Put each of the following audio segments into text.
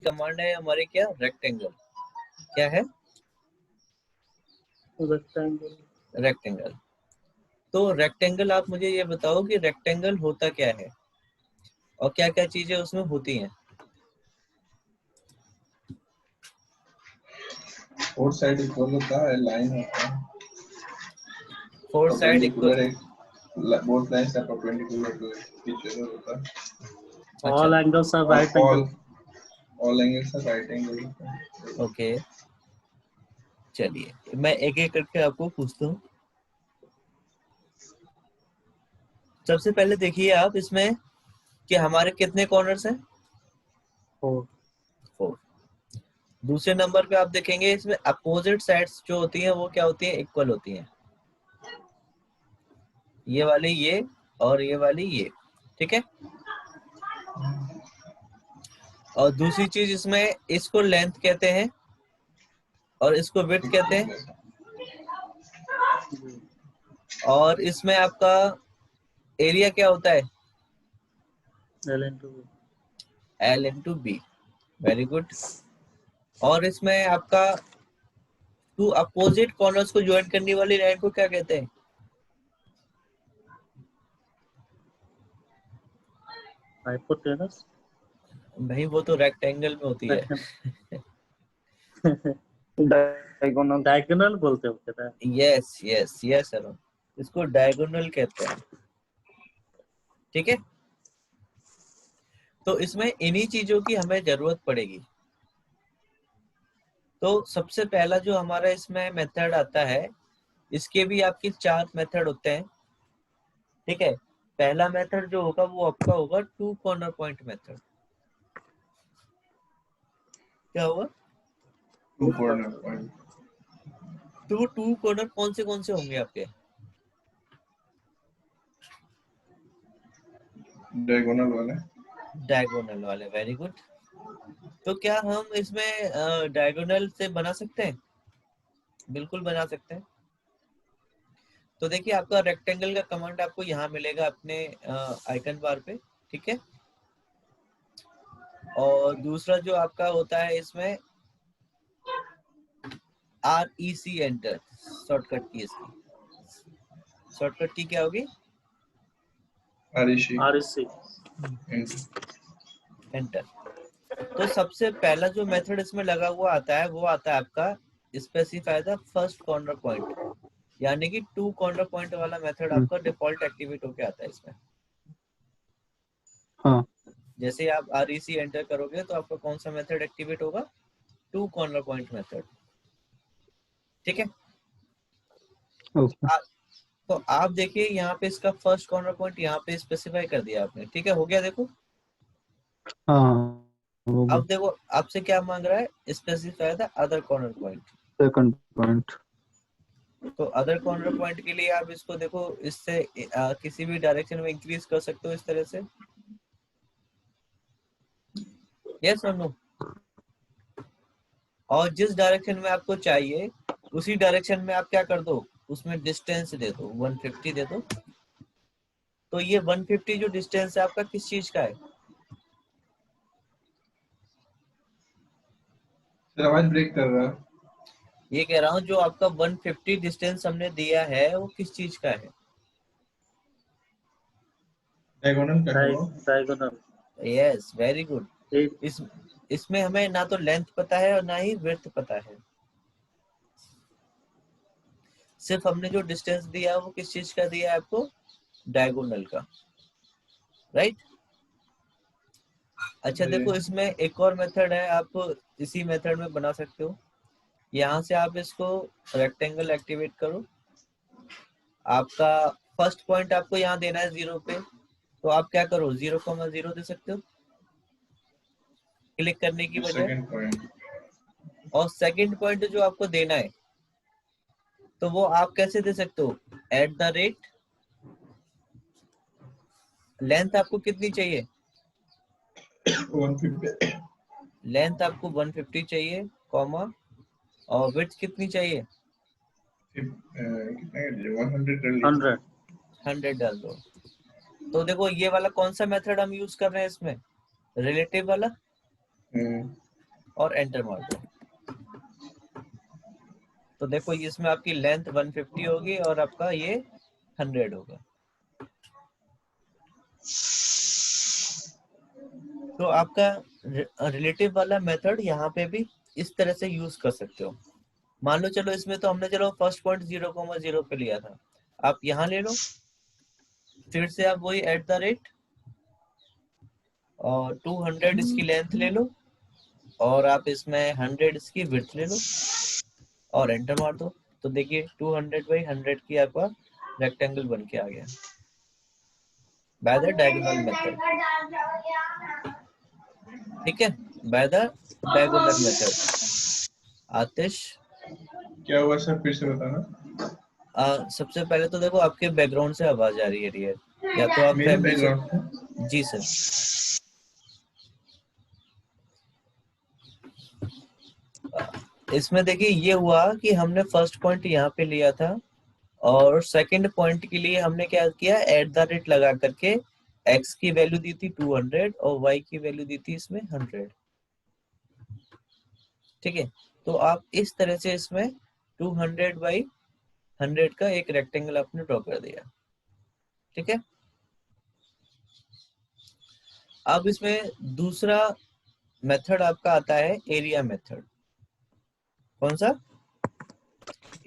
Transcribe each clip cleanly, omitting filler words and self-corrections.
Command है हमारी क्या, रेक्टेंगल। क्या है, रेक्टेंगल। तो रेक्टेंगल, आप मुझे ये बताओ कि रेक्टेंगल होता क्या है और क्या क्या चीजें उसमें होती हैं। फोर साइड इक्वल होता है, लाइन होता है, four side equal, perpendicular, both lines are perpendicular to each other होता है। All angles are right angle. All angles are right angle. Okay, चलिए मैं एक एक करके आपको पूछता हूँ। सबसे पहले देखिए आप इसमें कि हमारे कितने कॉर्नर्स हैं, 4. 4। दूसरे नंबर पे आप देखेंगे इसमें अपोजिट साइड्स जो होती हैं वो क्या होती हैं, इक्वल होती हैं। ये वाली ये और ये वाली ये, ठीक है। और दूसरी चीज इसमें, इसको लेंथ कहते हैं और इसको विड्थ कहते हैं। और इसमें आपका एरिया क्या होता है, L into B. Very good. और इसमें आपका टू अपोजिट कॉर्नर्स को ज्वाइन करने वाली लाइन को क्या कहते हैं, Hypotenuse. भाई वो तो रेक्टेंगल में होती है। डायगोनल बोलते हो क्या? यस यस यस सर, इसको डायगोनल कहते हैं, ठीक है। तो इसमें इन्हीं चीजों की हमें जरूरत पड़ेगी। तो सबसे पहला जो हमारा इसमें मेथड आता है, इसके भी आपके 4 मेथड होते हैं, ठीक है। पहला मेथड जो होगा वो आपका होगा टू कॉर्नर पॉइंट मेथड। क्या होगा, टू कॉर्नर पॉइंट। तो टू कॉर्नर कौन से होंगे आपके, डायगोनल वाले। डायगोनल वाले, वेरी गुड। तो क्या हम इसमें डायगोनल से बना सकते हैं, बिल्कुल बना सकते हैं। तो देखिए आपका रेक्टेंगल का कमांड आपको यहाँ मिलेगा अपने आइकन बार पे, ठीक है। और दूसरा जो आपका होता है इसमें REC एंटर, शॉर्टकट की इसकी शॉर्टकट की क्या होगी, REC एंटर। तो सबसे पहला जो मेथड इसमें लगा हुआ आता है वो आता है आपका specify the first corner point, यानी कि टू कॉर्नर पॉइंट वाला मेथड आपका डिफॉल्ट एक्टिवेट होके आता है इसमें। हाँ। जैसे आप REC एंटर करोगे तो आपका कौन सा मेथड एक्टिवेट होगा, टू कॉर्नर पॉइंट मेथड, ठीक है। तो आप देखिए यहाँ पे इसका फर्स्ट कॉर्नर पॉइंट यहाँ पे स्पेसिफाई कर दिया आपने, ठीक है, हो गया। देखो हाँ, अब देखो आपसे क्या मांग रहा है, specify the other corner point, second point. तो अदर कॉर्नर पॉइंट के लिए आप इसको देखो, इससे किसी भी डायरेक्शन में इंक्रीज कर सकते हो इस तरह से, यस और नो। और जिस डायरेक्शन में आपको चाहिए उसी डायरेक्शन में आप क्या कर दो, उसमें डिस्टेंस दे दो, 150 दे दो। तो ये 150 जो डिस्टेंस है आपका किस चीज का है, आवाज ब्रेक कर रहा है। ये कह रहा हूँ जो आपका 150 डिस्टेंस हमने दिया है वो किस चीज का है, डायगोनल का है वो। डायगोनल। Yes, very good. इसमें हमें ना तो लेंथ पता है और ना ही विड्थ पता है, सिर्फ हमने जो डिस्टेंस दिया है वो किस चीज का दिया है आपको, डायगोनल का, राइट। अच्छा देखो इसमें एक और मेथड है, आप इसी मेथड में बना सकते हो। यहाँ से आप इसको रेक्टेंगल एक्टिवेट करो, आपका फर्स्ट पॉइंट आपको यहाँ देना है 0 पे, तो आप क्या करो 0,0 दे सकते हो क्लिक करने की बजाय। और सेकंड पॉइंट जो आपको देना है तो वो आप कैसे दे सकते हो, @ लेंथ आपको कितनी चाहिए, 150। लेंथ आपको 150 चाहिए, कॉमा, और विड्थ कितनी चाहिए, कितना 100 डाल दो। तो देखो ये वाला कौन सा मेथड हम यूज कर रहे हैं इसमें, रिलेटिव वाला। और एंटर मार दो। तो देखो इसमें आपकी लेंथ 150 होगी और आपका ये 100 होगा। तो आपका रिलेटिव वाला मेथड यहाँ पे भी इस तरह से यूज कर सकते हो। मान लो चलो इसमें तो हमने चलो फर्स्ट पॉइंट 0,0 पे लिया था, आप यहाँ ले लो, फिर से आप वही @ और 200 इसकी लेंथ ले लो और आप इसमें 100 इसकी विड्थ ले लो और एंटर मार दो। तो देखिए 200/100 की आपका रेक्टेंगल बन के आ गया बाय द डायगोनल मेथड। ठीक है, बाय द डायगोनल मेथड। आतिश क्या हुआ सर, फिर से बताना। सबसे पहले तो देखो आपके बैकग्राउंड से आवाज आ रही है रियल, या तो आप मेरे फैमिली से। बैकग्राउंड से? जी सर। इसमें देखिए ये हुआ कि हमने फर्स्ट पॉइंट यहाँ पे लिया था और सेकंड पॉइंट के लिए हमने क्या किया, @ लगा करके x की वैल्यू दी थी 200 और y की वैल्यू दी थी इसमें 100। ठीक है, तो आप इस तरह से इसमें 200/100 का एक रेक्टेंगल आपने ड्रॉ कर दिया। ठीक है, अब इसमें दूसरा मेथड आपका आता है एरिया मेथड। कौन सा?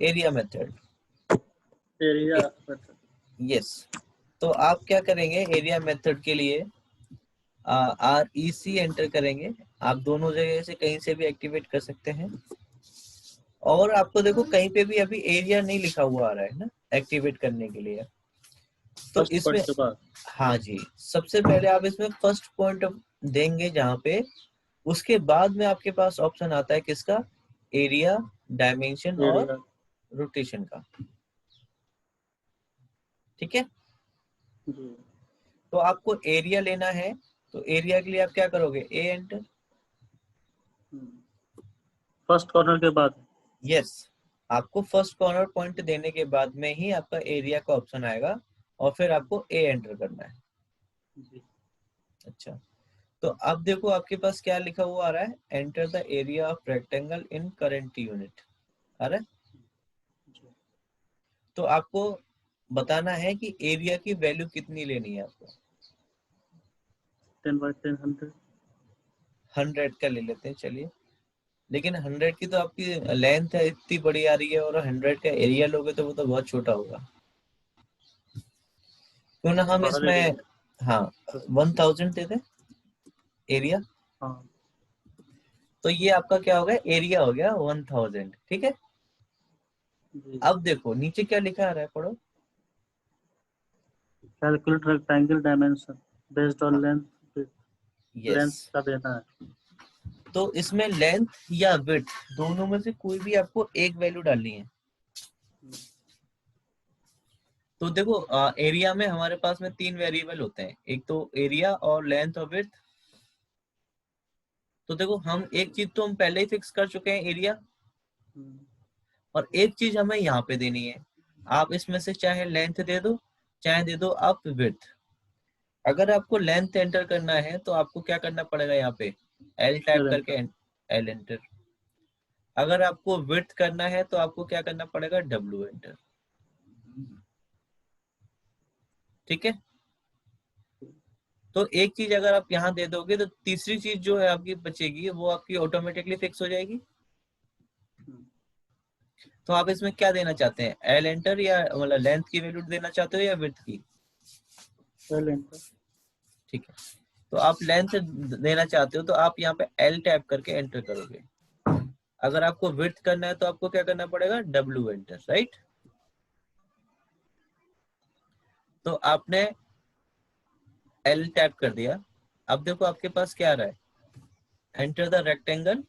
Area method. Area yes. तो आप क्या करेंगे एरिया मेथड के लिए, REC एंटर करेंगे। आप दोनों जगह से कहीं से भी एक्टिवेट कर सकते हैं और आपको देखो कहीं पे भी अभी एरिया नहीं लिखा हुआ आ रहा है ना एक्टिवेट करने के लिए। तो इसमें हाँ जी, सबसे पहले आप इसमें फर्स्ट पॉइंट देंगे जहाँ पे, उसके बाद में आपके पास ऑप्शन आता है किसका, एरिया, डायमेंशन और रोटेशन का। ठीक है, तो आपको एरिया लेना है तो एरिया के लिए आप क्या करोगे, ए एंटर। फर्स्ट कॉर्नर के बाद? यस, आपको फर्स्ट कॉर्नर पॉइंट देने के बाद में ही आपका एरिया का ऑप्शन आएगा और फिर आपको ए एंटर करना है। अच्छा, तो अब देखो आपके पास क्या लिखा हुआ आ रहा है, enter the area of rectangle in current unit आ रहा है। तो आपको बताना है कि एरिया की वैल्यू कितनी लेनी है आपको। 10/10 100 100 का ले लेते हैं चलिए, लेकिन 100 की तो आपकी लेंथ है इतनी बड़ी आ रही है और 100 का एरिया लोगे तो वो तो बहुत छोटा होगा। क्यों ना हम इसमें हाँ 1000 दे दें एरिया। हाँ। तो ये आपका क्या हो गया, एरिया हो गया 1000। ठीक है, अब देखो नीचे क्या लिखा आ रहा है, पढ़ो। Calculate rectangle dimension based on length. Length yes, का देना है। तो इसमें लेंथ या विड्थ दोनों में से कोई भी आपको एक वैल्यू डालनी है। तो देखो एरिया में हमारे पास में 3 वेरिएबल होते हैं, एक तो एरिया और लेंथ और विड्थ। तो देखो हम एक चीज तो हम पहले ही फिक्स कर चुके हैं, एरिया, और एक चीज हमें यहाँ पे देनी है। आप इसमें से चाहे लेंथ दे दो चाहे दे दो आप विड्थ। अगर आपको लेंथ एंटर करना है तो आपको क्या करना पड़ेगा, यहाँ पे L टाइप करके L एंटर। अगर आपको विड्थ करना है तो आपको क्या करना पड़ेगा, W एंटर। ठीक है, तो एक चीज अगर आप यहाँ दे दोगे तो तीसरी चीज जो है आपकी बचेगी वो आपकी ऑटोमेटिकली फिक्स हो जाएगी। तो आप इसमें क्या देना चाहते हैं, L एंटर या मतलब लेंथ की वैल्यू देना चाहते हो या विड्थ की? L enter. ठीक है, तो आप लेंथ देना चाहते हो तो आप यहाँ पे L टाइप करके एंटर करोगे। अगर आपको विड्थ करना है तो आपको क्या करना पड़ेगा, W एंटर, राइट। तो आपने L टाइप कर दिया। अब देखो आपके पास क्या आ रहा है, enter the rectangle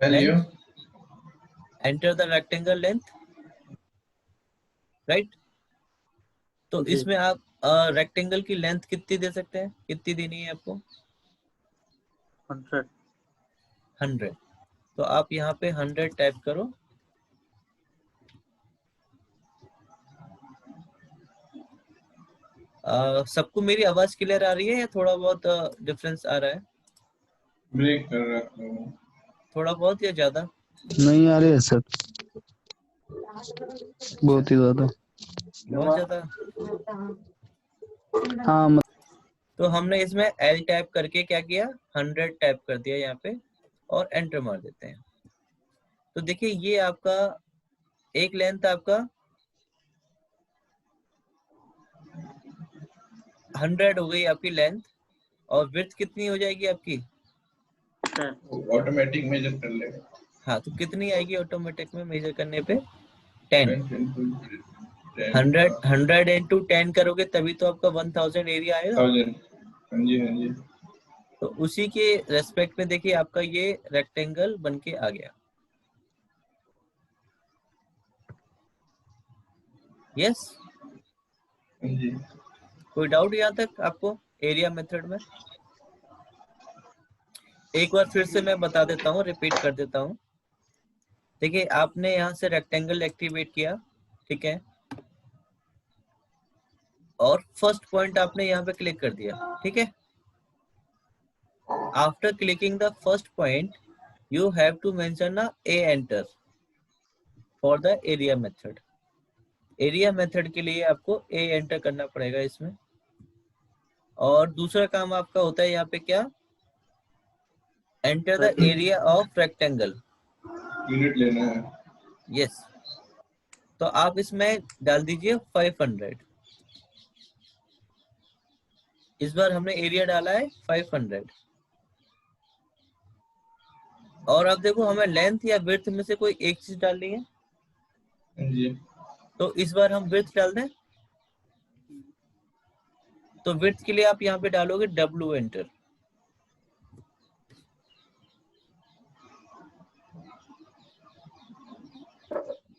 length, enter the rectangle length, right. तो इसमें आप रेक्टेंगल की लेंथ कितनी दे सकते हैं, कितनी देनी है आपको, 100। तो आप यहाँ पे 100 टाइप करो। सबको मेरी आवाज क्लियर आ रही है या थोड़ा बहुत डिफरेंस आ रहा है? ब्रेक कर रहा हूँ। थोड़ा बहुत या ज्यादा? नहीं आ रही है सर, बहुत ही ज्यादा। बहुत ज्यादा। हाँ तो हमने इसमें L टाइप करके क्या किया, 100 टाइप कर दिया यहाँ पे और एंटर मार देते हैं। तो देखिए ये आपका एक लेंथ आपका 100 हो गई आपकी लेंथ, और विड्थ कितनी हो जाएगी आपकी? ऑटोमेटिक मेजर कर लेगा। हाँ, तो कितनी आएगी ऑटोमेटिक में मेजर करने पे? 10। 10 100 इंटू 10 करोगे तभी तो आपका 1000 एरिया आएगा। 1000। हाँ जी हाँ जी। तो उसी के रेस्पेक्ट में देखिए आपका ये रेक्टेंगल बन के आ गया। यस, हाँ जी। कोई डाउट यहाँ तक आपको एरिया मेथड में? एक बार फिर से मैं बता देता हूँ, रिपीट कर देता हूँ। देखिए आपने यहाँ से रेक्टेंगल एक्टिवेट किया, ठीक है, और फर्स्ट पॉइंट आपने यहाँ पे क्लिक कर दिया, ठीक है। After clicking the first point you have to mention a a enter for the area method. Area method के लिए आपको ए एंटर करना पड़ेगा इसमें। और दूसरा काम आपका होता है यहाँ पे क्या, enter the area of rectangle. Unit लेना है। यस, तो आप इसमें डाल दीजिए 500। इस बार हमने एरिया डाला है 500। और अब देखो हमें लेंथ या विड्थ में से कोई एक चीज डालनी है, हाँ जी। तो इस बार हम विड्थ डाल दें। तो विड्थ के लिए आप यहाँ पे डालोगे W एंटर।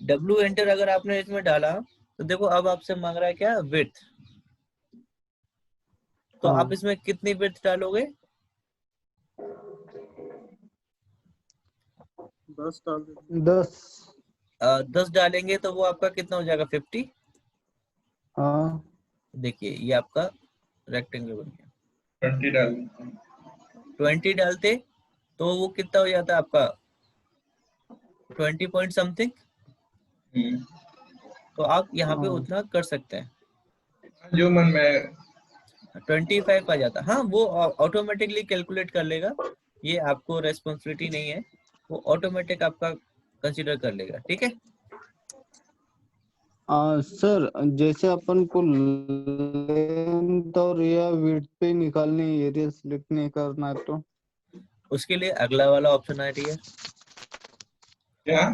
W एंटर अगर आपने इसमें डाला तो देखो अब आपसे मांग रहा है क्या, विड्थ। तो हाँ। आप इसमें कितनी विड्थ डालोगे? 10 डाल दो। 10। 10 डालेंगे तो वो आपका कितना हो जाएगा, 50। हाँ। देखिए ये आपका रेक्टेंगल बन गया। 20 डाल। 20 डालते तो वो कितना हो जाता है आपका, 20 पॉइंट समथिंग। तो आप यहाँ पे उतना कर सकते हैं, जो मन में 25 आ जाता। हाँ, वो ऑटोमेटिकली कैलकुलेट कर लेगा, ये आपको रेस्पॉन्सिबिलिटी नहीं है, वो ऑटोमेटिक आपका कंसीडर कर लेगा, ठीक है। सर जैसे अपन को लेंथ और या विड्थ पे निकालने एरिया सिलेक्ट नहीं करना है तो उसके लिए अगला वाला ऑप्शन आ रही है, क्या,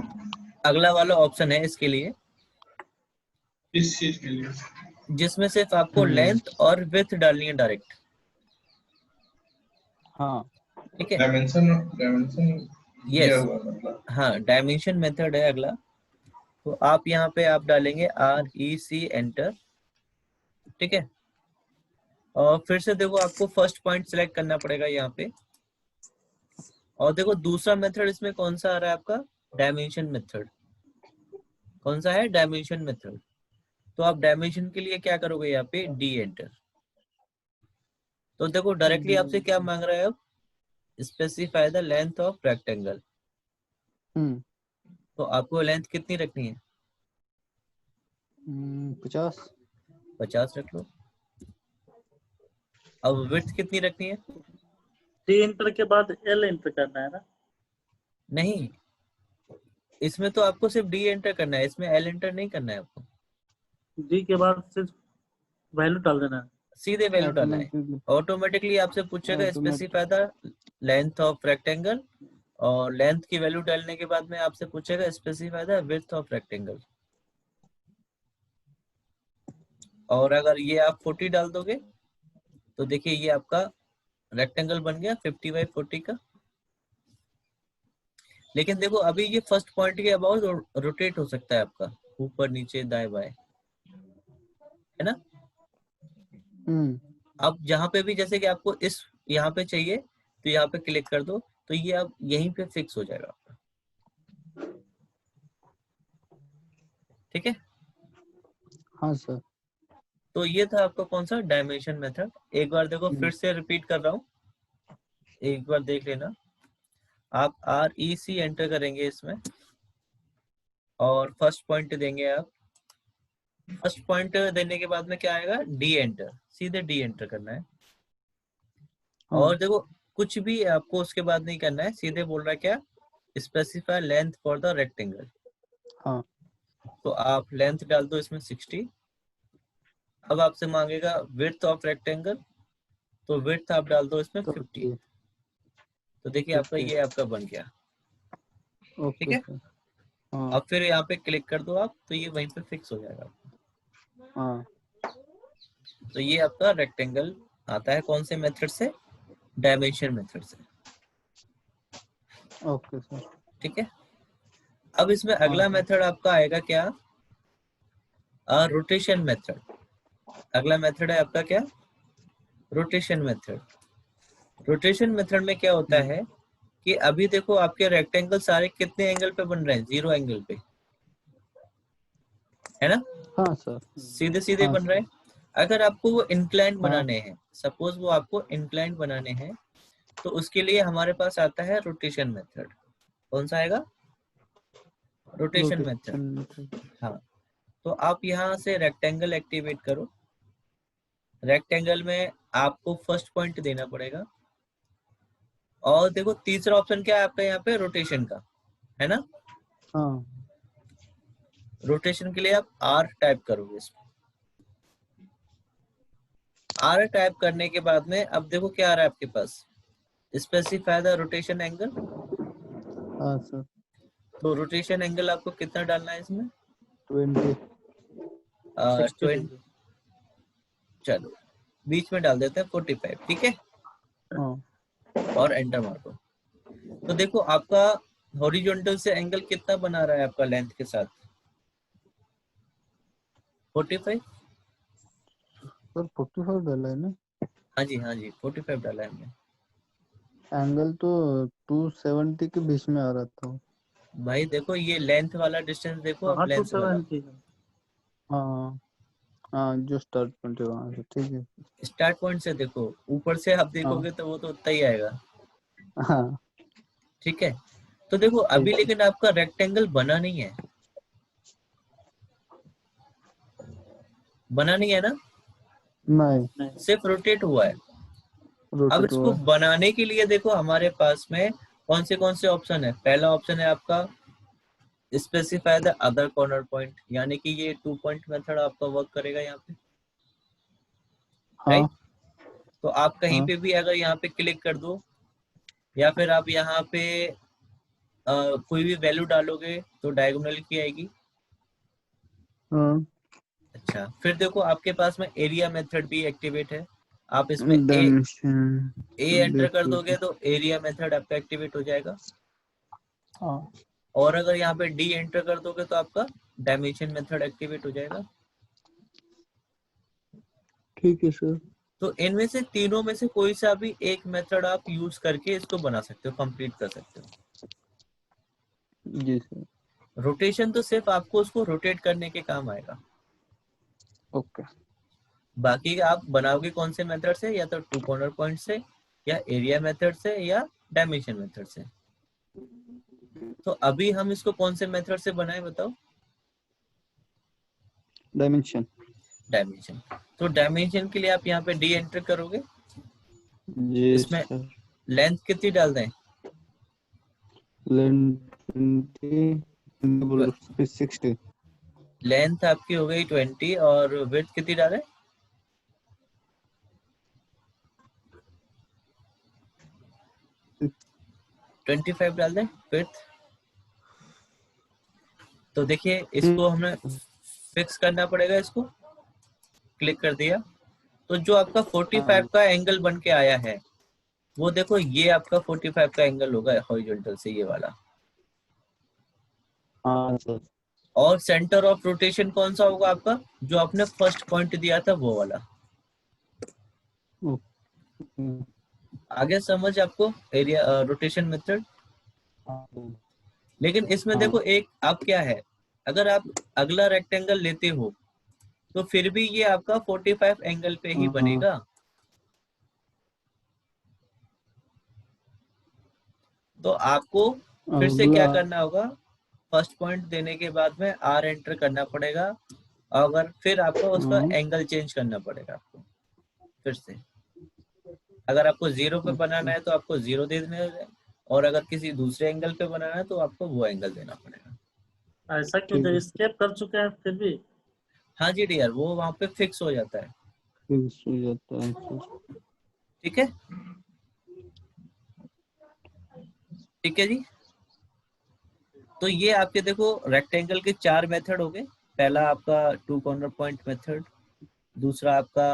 अगला वाला ऑप्शन है इसके लिए, किस चीज के लिए? जिसमें सिर्फ आपको लेंथ और विड्थ डालनी है डायरेक्ट, हाँ। ठीक है। डायमेंशन दिया यस, हुआ मतलब। हाँ, डायमेंशन मेथड है अगला। तो आप यहाँ पे आप डालेंगे REC एंटर, ठीक है। और फिर से देखो आपको फर्स्ट पॉइंट सिलेक्ट करना पड़ेगा यहाँ पे। और देखो दूसरा मेथड इसमें कौन सा आ रहा है आपका, डायमेंशन मेथड। कौन सा है, डायमेंशन मेथड। तो आप डायमेंशन के लिए क्या करोगे, यहाँ पे D एंटर। तो देखो डायरेक्टली आपसे क्या मांग रहा है अब, specify the length of rectangle. तो आपको लेंथ कितनी रखनी है, 50। 50 रख लो। अब विड्थ कितनी रखनी है? डी एंटर के बाद एल एंटर करना है ना? नहीं, इसमें तो आपको सिर्फ D एंटर करना है, इसमें L एंटर नहीं करना है आपको। डी के बाद सिर्फ वैल्यू डाल देना है, सीधे वैल्यू डालना है। ऑटोमेटिकली आपसे पूछेगा specify the length of rectangle, और लेंथ की वैल्यू डालने के बाद में आपसे पूछेगा specify the width of rectangle. और अगर ये आप 40 डाल दोगे तो देखिए ये आपका रेक्टेंगल बन गया 50/40 का। लेकिन देखो अभी ये फर्स्ट पॉइंट के अबाउट रोटेट हो सकता है आपका, ऊपर नीचे दाएं बाएं, है ना। अब जहां पे भी जैसे कि आपको इस यहाँ पे चाहिए तो यहाँ पे क्लिक कर दो, तो ये अब यहीं पे फिक्स हो जाएगा आपका, ठीक है। हाँ सर। तो ये था आपका कौन सा, डायमेंशन मेथड। एक बार देखो फिर से रिपीट कर रहा हूँ, एक बार देख लेना। आप REC एंटर करेंगे इसमें और फर्स्ट पॉइंट देंगे आप। फर्स्ट पॉइंट देने के बाद में क्या आएगा, D एंटर, सीधे D एंटर करना है। हाँ और देखो कुछ भी आपको उसके बाद नहीं करना है, सीधे बोल रहा है क्या, specify length for the rectangle. हाँ तो आप लेंथ डाल दो इसमें 60। अब आपसे मांगेगा विड्थ ऑफ रेक्टेंगल, तो विड्थ आप डाल दो इसमें 50। 30। तो देखिए आपका 50। ये आपका बन गया। ठीक ओके है, सर। हाँ अब फिर यहाँ पे क्लिक कर दो आप, तो ये वहीं पे फिक्स हो जाएगा। हाँ तो ये आपका रेक्टेंगल आता है कौन से मेथड से, डायमेंशन मेथड से। Okay sir. ठीक है, अब इसमें हाँ अगला सर। मेथड आपका आएगा क्या, रोटेशन मेथड। अगला मेथड है आपका क्या, रोटेशन मेथड। रोटेशन मेथड में क्या होता है कि अभी देखो आपके रेक्टेंगल सारे कितने एंगल पे बन रहे हैं, 0 एंगल पे, है ना, हाँ सर। सीधे सीधे हाँ बन रहे सर। हैं। अगर आपको वो इंक्लाइन हाँ बनाने हैं, सपोज वो आपको इंक्लाइन बनाने हैं, तो उसके लिए हमारे पास आता है रोटेशन मेथड। कौन सा आएगा, रोटेशन मेथड। रोटेशन। हाँ, तो आप यहाँ से रेक्टेंगल एक्टिवेट करो। रेक्टेंगल में आपको फर्स्ट पॉइंट देना पड़ेगा। और देखो तीसरा ऑप्शन क्या है आपका यहाँ पे, रोटेशन का, है ना। हाँ रोटेशन के लिए आप R टाइप करोगे इसमें। R टाइप करने के बाद में अब देखो क्या आ रहा है आपके पास, स्पेसिफाई द रोटेशन एंगल। हाँ सर। तो रोटेशन एंगल आपको कितना डालना है इसमें, 20। 60 20, डिग्री। चलो बीच में डाल देते हैं 45। ठीक है, हाँ और एंटर मार दो। तो देखो आपका हॉरिजॉन्टल से एंगल कितना बना रहा है आपका लेंथ के साथ, 45। सर 45 डाला है ना। हाँ जी हाँ जी, 45 डाला है हमने। एंगल तो 270 के बीच में आ रहा था। भाई देखो ये लेंथ वाला डिस्टेंस देखो, आप हाँ लेंथ वाला 270। हाँ हाँ, जो स्टार्ट पॉइंट है वहाँ से, ठीक है। स्टार्ट पॉइंट से देखो, ऊपर से आप हाँ देखोगे तो वो तो उतना ही आएगा। हाँ ठीक है, तो देखो अभी ठीक है। लेकिन आपका रेक्टेंगल बना नहीं है, बना नहीं है ना, नहीं, सिर्फ रोटेट हुआ है। अब रोटेट इसको हुआ है। बनाने के लिए देखो हमारे पास में कौन से ऑप्शन है। पहला ऑप्शन है आपका specify the other corner point, यानी कि ये 2 पॉइंट मेथड आपका वर्क करेगा यहाँ पे, राइट। हाँ तो आप कहीं हाँ पे भी अगर यहाँ पे क्लिक कर दो, या फिर आप यहाँ पे कोई भी वैल्यू डालोगे तो डायगोनल की आएगी। हाँ। अच्छा, फिर देखो आपके पास में एरिया मेथड भी एक्टिवेट है। आप इसमें डायमेंशन ए एंटर कर दोगे तो एरिया मेथड आपका एक्टिवेट हो जाएगा। हाँ और अगर यहाँ पे डी एंटर कर दोगे तो आपका डायमेंशन मेथड एक्टिवेट हो जाएगा। ठीक है सर। तो इनमें से तीनों में से कोई सा भी एक मेथड आप यूज करके इसको बना सकते हो, कंप्लीट कर सकते हो। जी सर। रोटेशन तो सिर्फ आपको उसको रोटेट करने के काम आएगा। ओके। बाकी आप बनाओगे कौन से मेथड से, या तो 2 कॉर्नर पॉइंट से, या एरिया मेथड से, या डायमेंशन मेथड से। तो अभी हम इसको कौन से मेथड से बनाए बताओ, डायमेंशन। डायमेंशन। तो डायमेंशन के लिए आप यहाँ पे डी एंटर करोगे। जी इसमें सर। लेंथ कितनी डाल दें, लेंथ 60। लेंथ आपकी हो गई 20, और विड्थ कितनी डालें, 25 डाल दें विड्थ। तो देखिए इसको हमें फिक्स करना पड़ेगा, इसको क्लिक कर दिया तो जो आपका 45 हाँ का एंगल बन के आया है, वो देखो ये आपका 45 का एंगल होगा हॉरिजॉन्टल से, ये वाला। हाँ सर। और सेंटर ऑफ रोटेशन कौन सा होगा आपका, जो आपने फर्स्ट पॉइंट दिया था वो वाला। ओके। आगे समझ आपको एरिया रोटेशन मेथड। हाँ लेकिन इसमें हाँ देखो एक अब क्या है, अगर आप अगला रेक्टेंगल लेते हो तो फिर भी ये आपका 45 एंगल पे ही हाँ बनेगा। तो आपको फिर से क्या अगला करना होगा, फर्स्ट पॉइंट देने के बाद में आर एंटर करना पड़ेगा, अगर फिर आपको उसका एंगल चेंज करना पड़ेगा आपको फिर से। अगर आपको 0 पे बनाना है तो आपको 0 दे देना है, और अगर किसी दूसरे एंगल पे बनाना है तो आपको वो एंगल देना पड़ेगा। ऐसा क्यों ठीक है। स्केप कर चुके हैं फिर भी? हाँ जी डियर, वो वहां पे फिक्स हो जाता है। फिक्स हो जाता है सर। ठीक है, ठीक है जी। तो ये आपके देखो रेक्टेंगल के 4 मेथड हो गए। पहला आपका 2 कॉर्नर पॉइंट मेथड, दूसरा आपका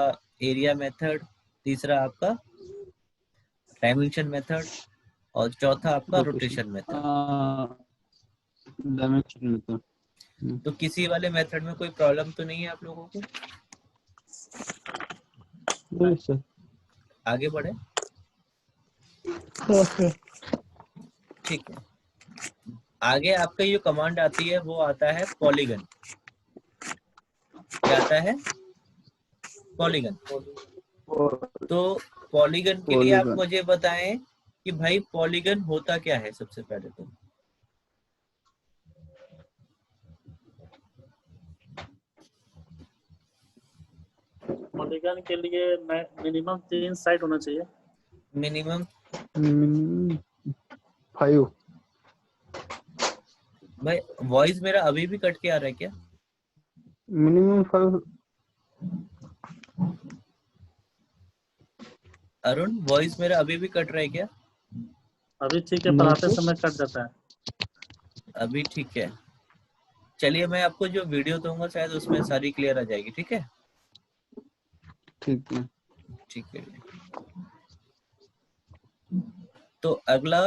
एरिया मेथड, तीसरा आपका डायमेंशन मेथड, और चौथा आपका रोटेशन मेथड। Dimension method. तो किसी वाले मेथड में कोई प्रॉब्लम तो नहीं है आप लोगों को? नहीं सर। आगे बढ़े, ओके। ठीक है। आगे आपका ये कमांड आती है, वो आता है पॉलीगन। क्या आता है? पॉलीगन। तो पॉलीगन के लिए आप पॉलीगन मुझे बताएं कि भाई पॉलीगन होता क्या है सबसे पहले तो। पॉलीगन के लिए मिनिमम 3 साइड होना चाहिए। मिनिमम 5। भाई वॉइस मेरा अभी भी कट के आ रहा है क्या? मिनिमम 5। अरुण, वॉइस मेरा अभी भी कट रहा है क्या? अभी ठीक है, नहीं पढ़ाते सर। समय कट जाता है। अभी ठीक है। चलिए मैं आपको जो वीडियो दूंगा शायद उसमें सारी क्लियर आ जाएगी। ठीक है, ठीक है। ठीक है। तो अगला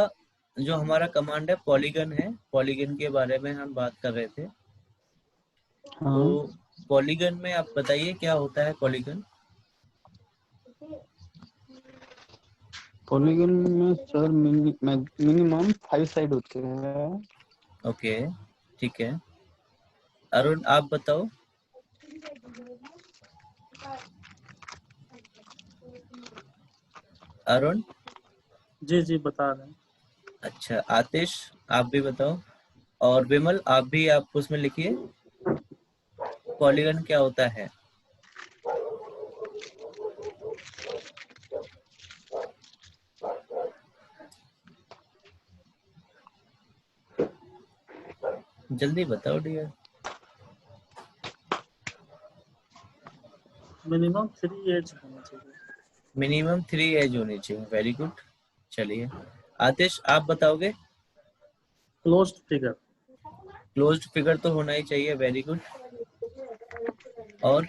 जो हमारा कमांड है पॉलीगन है। पॉलीगन के बारे में हम बात कर रहे थे। हाँ। तो पॉलीगन में आप बताइए क्या होता है पॉलीगन? पॉलीगन में सर मिनिमम 5 साइड होते हैं। ओके, ठीक है। अरुण आप बताओ। अरुण, जी जी बता रहे हैं। अच्छा आतिश आप भी बताओ, और विमल आप भी, आप उसमें लिखिए पॉलीगन क्या होता है। जल्दी बताओ डियर। मिनिमम 3 एज होना चाहिए। मिनिमम 3 एज होनी चाहिए। Very good. चलिए आतिश आप बताओगे। Closed figure. क्लोज्ड फिगर तो होना ही चाहिए। Very good. और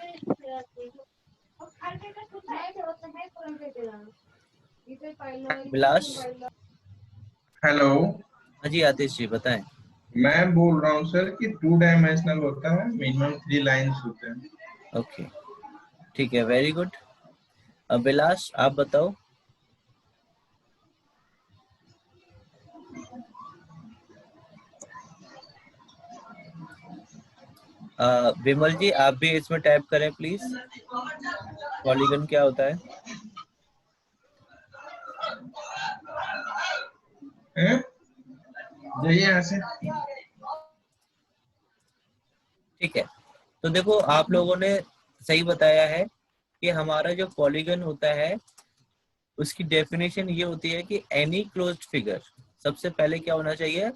विलास? हेलो। हाँ जी आतिश जी बताएं। मैं बोल रहा हूँ सर कि 2 डायमेंशनल होता है, मिनिमम 3 लाइंस होते हैं। ओके, ठीक है। Very good. अब विलास आप बताओ। विमल जी आप भी इसमें टाइप करें प्लीज, पॉलीगन क्या होता है। जाइए यहाँ से। ठीक है, तो देखो आप लोगों ने सही बताया है कि हमारा जो पॉलीगन होता है उसकी डेफिनेशन ये होती है कि एनी क्लोज्ड फिगर, सबसे पहले क्या होना चाहिए,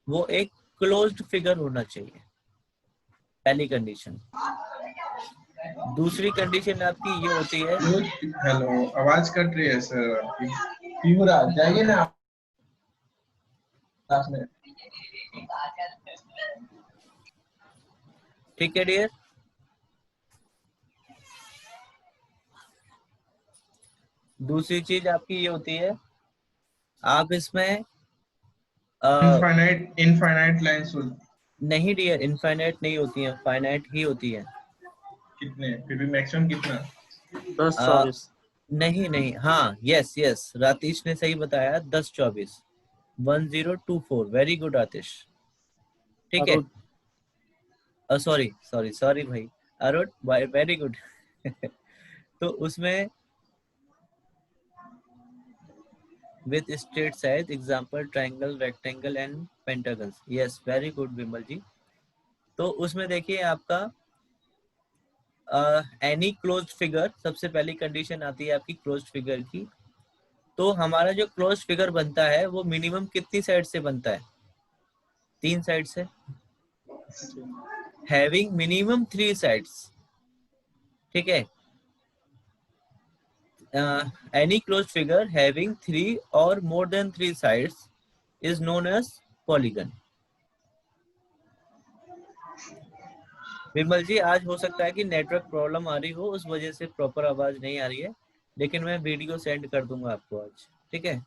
वो एक क्लोज्ड फिगर होना चाहिए, पहली कंडीशन। दूसरी कंडीशन आपकी ये होती है। हेलो, आवाज कट रही है सर आपकी। युवराज जाइए ना क्लास में। ठीक है डियर। दूसरी चीज आपकी ये होती है, आप इसमें इनफाइनाइट लाइंस नहीं डियर, इनफाइनाइट नहीं होती है, फाइनाइट ही होती है। कितने, फिर भी मैक्सिमम कितना? 10-24। नहीं नहीं, हाँ यस यस, रातीश ने सही बताया, 10-24, 1024। वेरी गुड आतिश। ठीक है, सॉरी सॉरी सॉरी भाई अरुण, वेरी गुड। तो उसमें with straight sides, example triangle, rectangle and pentagons. Yes, very good विमल जी। तो उसमें देखिए आपका एनी क्लोज्ड फिगर, सबसे पहली कंडीशन आती है आपकी क्लोज्ड फिगर की। तो हमारा जो क्लोज्ड फिगर बनता है वो मिनिमम कितनी साइड से बनता है? 3 साइड से। जी हैविंग मिनिमम 3 साइड्स, ठीक है। एनी क्लोज्ड फिगर हैविंग 3 और more than 3 sides is known as polygon. Vimal ji, आज हो सकता है कि नेटवर्क प्रॉब्लम आ रही हो, उस वजह से प्रॉपर आवाज नहीं आ रही है, लेकिन मैं वीडियो सेंड कर दूंगा आपको आज, ठीक है।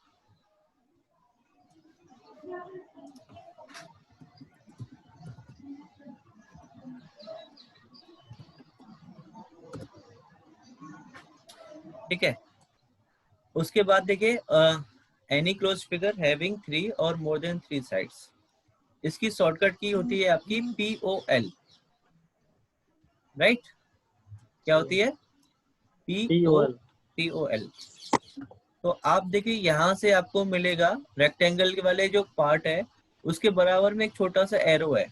ठीक है, उसके बाद देखिए एनी क्लोज फिगर हैविंग 3 और मोर देन 3 साइड्स, इसकी शॉर्टकट की होती है आपकी POL, राइट। क्या होती है? POL। तो आप देखिए यहाँ से आपको मिलेगा रेक्टेंगल के वाले जो पार्ट है उसके बराबर में एक छोटा सा एरो है,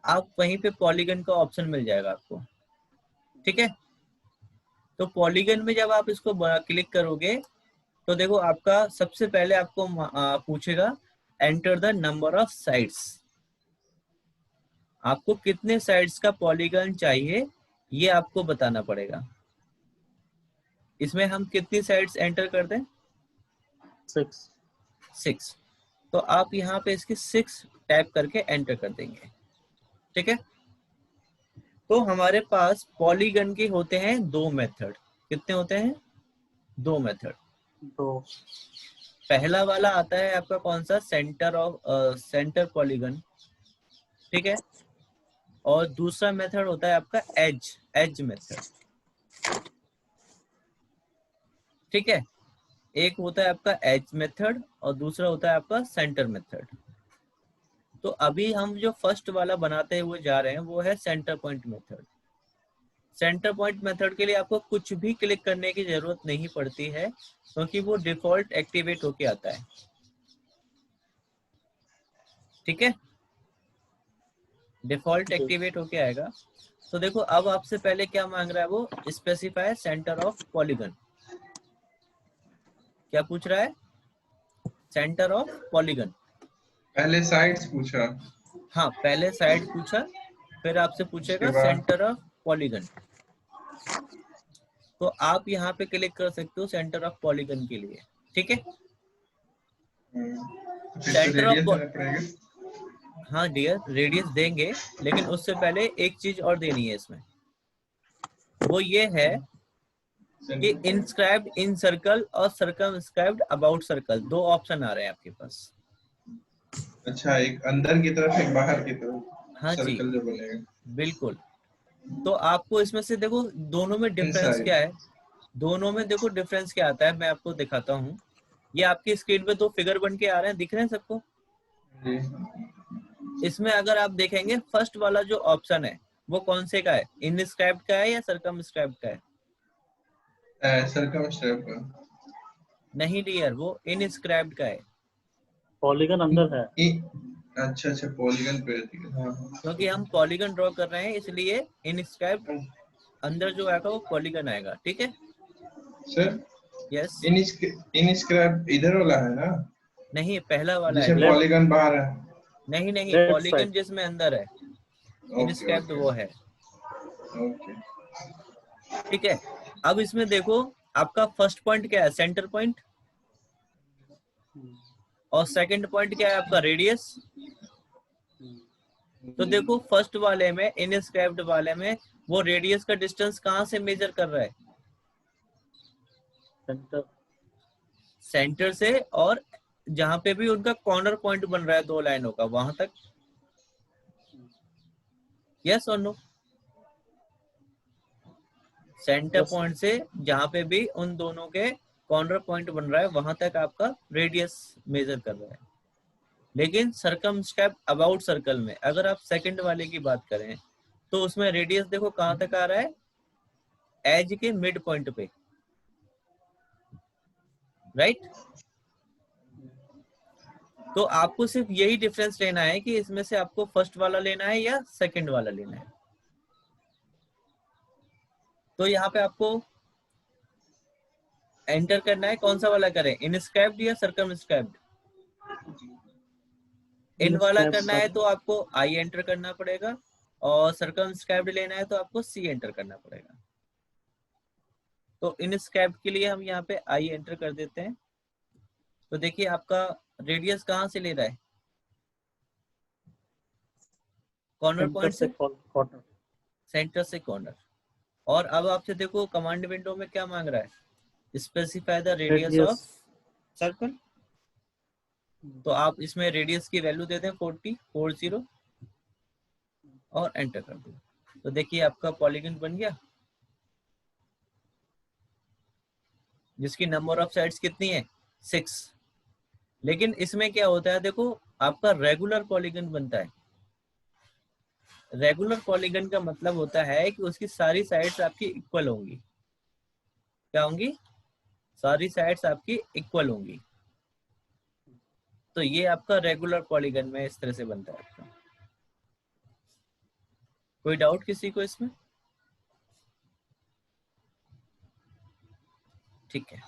आप वहीं पे पॉलीगन का ऑप्शन मिल जाएगा आपको, ठीक है। तो पॉलीगन में जब आप इसको क्लिक करोगे तो देखो आपका सबसे पहले आपको पूछेगा enter the number of sides, आपको कितने साइड्स का पॉलीगन चाहिए ये आपको बताना पड़ेगा। इसमें हम कितनी साइड्स एंटर कर दें? 6। तो आप यहाँ पे इसके 6 टाइप करके एंटर कर देंगे, ठीक है। तो हमारे पास पॉलीगन के होते हैं 2 मेथड। कितने होते हैं? 2 मेथड। दो। पहला वाला आता है आपका कौन सा? सेंटर पॉलीगन, ठीक है। और दूसरा मेथड होता है आपका एज मेथड, ठीक है। एक होता है आपका एज मेथड और दूसरा होता है आपका सेंटर मेथड। तो अभी हम जो फर्स्ट वाला बनाते हुए जा रहे हैं वो है centre point method. Centre point method के लिए आपको कुछ भी क्लिक करने की जरूरत नहीं पड़ती है, क्योंकि वो डिफॉल्ट एक्टिवेट होके आता है, ठीक है। डिफॉल्ट एक्टिवेट होके आएगा। तो देखो अब आपसे पहले क्या मांग रहा है वो? Specify centre of polygon. क्या पूछ रहा है? Centre of polygon. पहले साइड्स पूछा, हाँ, पहले साइड पूछा, फिर आपसे पूछेगा उसके बाद सेंटर ऑफ पॉलीगन। तो आप यहाँ पे क्लिक कर सकते हो सेंटर ऑफ पॉलीगन के लिए, ठीक है। फिर तो सेंटर ऑफ, रेडियस देना पड़ेगा। हाँ डियर, रेडियस देंगे, लेकिन उससे पहले एक चीज और देनी है इसमें, वो ये है कि इंस्क्राइब्ड इन सर्कल और सर्कमस्क्राइब्ड अबाउट सर्कल, 2 ऑप्शन आ रहे हैं आपके पास। अच्छा, एक अंदर की तरफ एक बाहर की तरफ, हाँ जी, सर्कल जो बनेगा। बिल्कुल। तो आपको इसमें से देखो दोनों में डिफरेंस इनसाइड। क्या है, दोनों में देखो डिफरेंस क्या आता है, मैं आपको दिखाता हूँ। ये आपकी स्क्रीन पे 2 फिगर बन के आ रहे हैं, दिख रहे हैं सबको? जी। इसमें अगर आप देखेंगे फर्स्ट वाला जो ऑप्शन है वो कौन से का है? इनस्क्राइब्ड का है या सर्कमस्क्राइब्ड का है? सर्कमस्क्राइब का। नहीं डियर, वो इनस्क्राइब्ड का है, पॉलीगन अंदर है। अच्छा अच्छा, पॉलीगन पे रहती है। हाँ क्योंकि हम पॉलीगन ड्रॉ कर रहे हैं, इसलिए इनस्क्राइब्ड हाँ। अंदर जो आएगा वो पॉलीगन आएगा, ठीक है। सर, यस, इनस्क्राइब इधर वाला है ना, नहीं पहला वाला है जिसे डियर। लेफ्ट पॉलीगन बाहर है। नहीं नहीं, लेफ्ट पॉलीगन साइड। जिसमें अंदर है, ओके इनस्क्राइब्ड ओके वो है, ओके। ठीक है। अब इसमें देखो आपका फर्स्ट पॉइंट क्या है? Centre point. और सेकंड पॉइंट क्या है आपका? रेडियस। तो देखो फर्स्ट वाले में, इनस्क्राइब्ड वाले में, वो रेडियस का डिस्टेंस कहाँ से मेजर कर रहा है? सेंटर। सेंटर से, और जहां पे भी उनका कॉर्नर पॉइंट बन रहा है 2 लाइनों का, वहां तक। यस और नो? Centre yes. पॉइंट से जहां पे भी उन दोनों के कॉर्नर पॉइंट बन रहा है वहां तक आपका रेडियस मेजर कर रहा है। लेकिन सर्कमस्क्राइब अबाउट सर्कल में अगर आप सेकंड वाले की बात करें तो उसमें रेडियस देखो कहां तक आ रहा है? एज के मिड पॉइंट पे, राइट। तो आपको सिर्फ यही डिफरेंस लेना है कि इसमें से आपको फर्स्ट वाला लेना है या सेकंड वाला लेना है। तो यहाँ पे आपको एंटर करना है, कौन सा वाला करें, इनस्क्राइब्ड या सर्कमस्क्राइब्ड? इन वाला करना है तो आपको आई एंटर करना पड़ेगा, और सर्कमस्क्राइब्ड लेना है तो आपको सी एंटर करना पड़ेगा। तो इनस्क्राइब्ड के लिए हम यहाँ पे आई एंटर कर देते हैं। तो देखिए आपका रेडियस कहाँ से ले रहा है, कॉर्नर पॉइंट से, कॉर्नर, सेंटर से कॉर्नर। और अब आपसे देखो कमांड विंडो में क्या मांग रहा है, specify the radius of circle. तो आप इसमें रेडियस की वैल्यू दे दें 40 और एंटर कर दो। तो देखिए आपका पॉलीगन बन गया, जिसकी नंबर ऑफ साइड्स कितनी है, 6। लेकिन इसमें क्या होता है, देखो आपका रेगुलर पॉलीगन बनता है। रेगुलर पॉलीगन का मतलब होता है कि उसकी सारी साइड्स आपकी इक्वल होंगी। क्या होंगी, सारी साइड्स आपकी इक्वल होंगी। तो ये आपका रेगुलर पॉलीगन में इस तरह से बनता है आपका। कोई डाउट किसी को इसमें? ठीक है,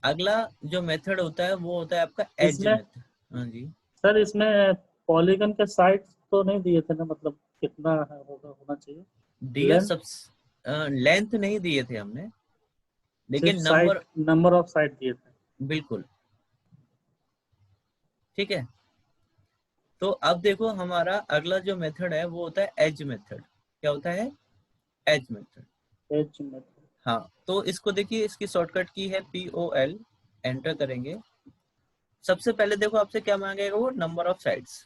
अगला जो मेथड होता है वो होता है आपका एज मेथड। हाँ जी सर, इसमें पॉलीगन के साइड तो नहीं दिए थे ना, मतलब कितना होना चाहिए? डियर, सब लेंथ नहीं दिए थे हमने, लेकिन नंबर ऑफ साइड दिए थे। बिल्कुल ठीक है। तो अब देखो हमारा अगला जो मेथड है वो होता है एज मेथड। क्या होता है, एज मेथड। एज मेथड, हाँ, तो इसको देखिए, इसकी शॉर्टकट की है POL, एंटर करेंगे। सबसे पहले देखो आपसे क्या मांगेगा वो, नंबर ऑफ साइड्स।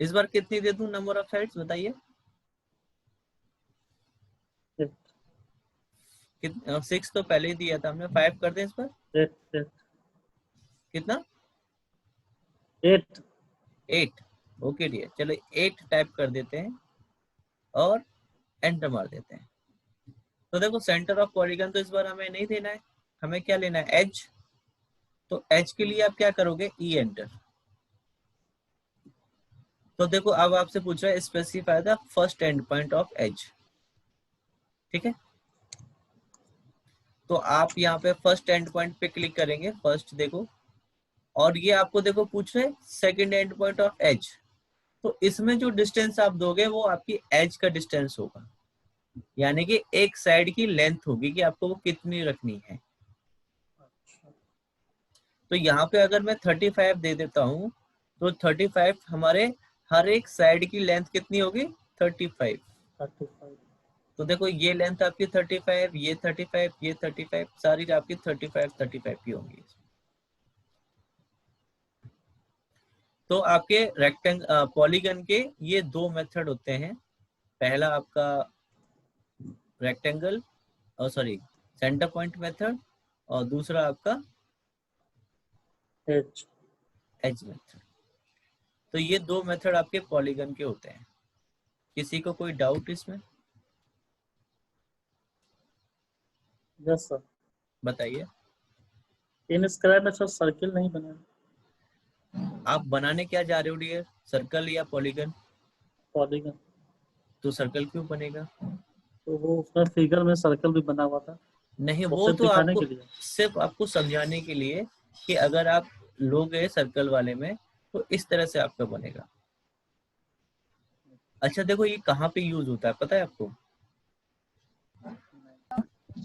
इस बार कितनी दे दूं नंबर ऑफ साइड्स, बताइए। 6 तो पहले ही दिया था हमने, 5 कर दें इस पर। 8 कितना, 8 8। ओके डियर, चलो 8 टाइप कर देते हैं और एंटर मार देते हैं। तो देखो सेंटर ऑफ पॉलीगन तो इस बार हमें नहीं देना है, हमें क्या लेना है, एज। तो एज के लिए आप क्या करोगे, ई एंटर। तो देखो अब आपसे पूछ रहा है specify the first end point of edge. ठीक है, तो आप यहाँ पे फर्स्ट एंड पॉइंट पे क्लिक करेंगे, फर्स्ट देखो, और ये आपको देखो पूछ रहे second end point of edge. तो इसमें जो डिस्टेंस आप दोगे वो आपकी एज का डिस्टेंस होगा, यानी कि एक साइड की लेंथ होगी कि आपको वो कितनी रखनी है। तो यहाँ पे अगर मैं 35 दे देता हूँ, तो 35 हमारे हर एक साइड की लेंथ कितनी होगी, 35। तो देखो ये लेंथ आपकी 35, ये 35, ये 35, सारी आपकी 35 की होंगी। तो आपके पॉलीगन के ये दो मेथड होते हैं। पहला आपका रेक्टेंगल, और सॉरी सेंटर पॉइंट मेथड, और दूसरा आपका एज मेथड। तो ये दो मेथड आपके पॉलीगन के होते हैं। किसी को कोई डाउट इसमें, यस सर। बताइए। इन स्क्वायर में सर सर्किल नहीं बना। आप बनाने क्या जा रहे हो डियर, सर्कल या पॉलीगन? पॉलीगन। तो सर्कल क्यों बनेगा? तो वो उसमें फिगर में सर्कल भी बना हुआ था। नहीं, वो तो दिखाने आपको के लिए, सिर्फ आपको समझाने के लिए कि अगर आप लोगे सर्कल वाले में तो इस तरह से आपका बनेगा। अच्छा देखो ये कहाँ पे यूज होता है पता है आपको?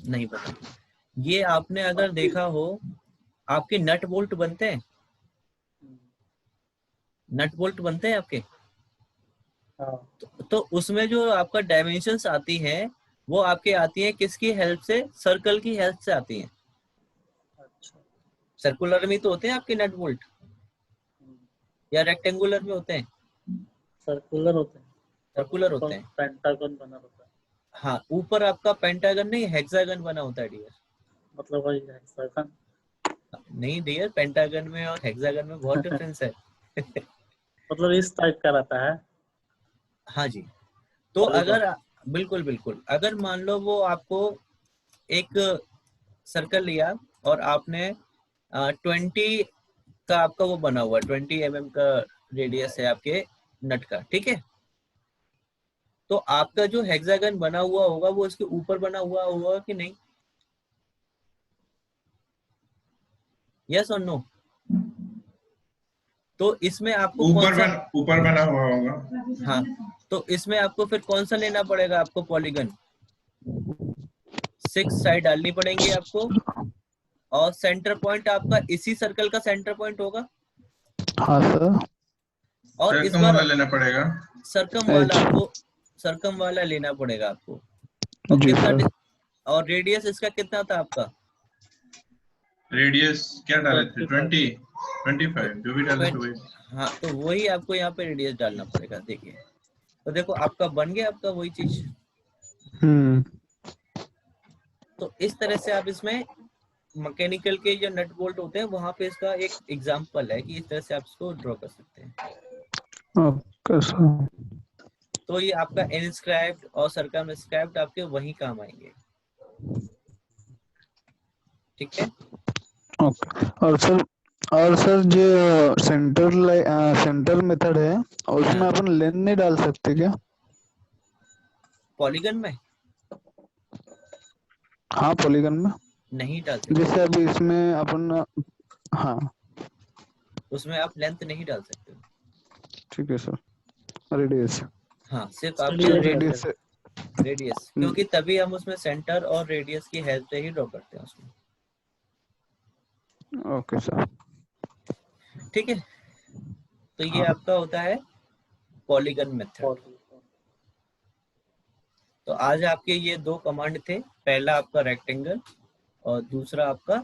नहीं पता। ये आपने अगर देखा हो, आपके नट बोल्ट बनते हैं, नट बोल्ट बनते हैं आपके, तो उसमें जो आपका डायमेंशंस आती है वो आपके आती है किसकी हेल्प से, सर्कल की हेल्प से आती है। सर्कुलर में तो होते हैं आपके नट बोल्ट, या रेक्टेंगुलर में होते हैं? सर्कुलर होते हैं। सर्कुलर होते हैं, पेंटागन बना होता है। हाँ, ऊपर आपका पेंटागन नहीं, हेक्सागन बना होता है डियर। मतलब वही है हेक्सागन। नहीं डियर, पेंटागन में और हेक्सागन में बहुत डिफरेंस है। मतलब इस टाइप का रहता है। हाँ जी। तो अगर बिल्कुल बिल्कुल, अगर मान लो वो आपको एक सर्कल लिया और आपने 20 इसका आपका वो बना हुआ 20 mm का रेडियस है आपके नट का, ठीक है। तो आपका जो हेक्सागन बना हुआ होगा वो इसके ऊपर बना हुआ होगा कि नहीं, यस और नो? तो इसमें आपको कौन सा ऊपर बना हुआ होगा। हाँ, तो इसमें आपको फिर कौन सा लेना पड़ेगा आपको पॉलीगन? 6 साइड डालनी पड़ेंगी आपको, और सेंटर पॉइंट आपका इसी सर्कल का सेंटर पॉइंट होगा। हाँ सर। और इस सरकम बार वाला लेना पड़ेगा। सरकम वाला H। आपको सरकम वाला लेना पड़ेगा आपको। और जी कितना सर। और रेडियस इसका कितना था आपका? रेडियस क्या डाले थे? 25। 25 जो भी डाले थे वही। हाँ, तो वही आपको यहाँ पे रेडियस डालना पड़ेगा। देखिए, तो देखो आपका बन गया आपका वही चीज। तो इस तरह से आप इसमें मैकेनिकल के जो नट बोल्ट होते हैं वहां पे इसका एक एग्जांपल है कि इस तरह से आप इसको ड्रॉ कर सकते हैं। Okay sir. तो ये आपका इनस्क्राइब्ड और सर्कमस्क्राइब्ड आपके वही काम आएंगे, ठीक है। ओके। और सर जो सेंटर मेथड है उसमें हाँ, अपन लेन नहीं डाल सकते क्या? पॉलीगन में हाँ पॉलीगन में। नहीं डाल सकते, जैसे अभी इसमें अपन, हाँ उसमें आप लेंथ नहीं डाल सकते। ठीक है सर। रेडियस। हाँ, सिर्फ Radius आपका रेडियस। रेडियस, क्योंकि तभी हम उसमें सेंटर और रेडियस की हेल्प से ही ड्रॉ करते हैं उसमें, ओके सर। ठीक है। तो ये हाँ। आपका होता है पॉलीगन मेथड। तो आज आपके ये दो कमांड थे, पहला आपका रेक्टेंगल और दूसरा आपका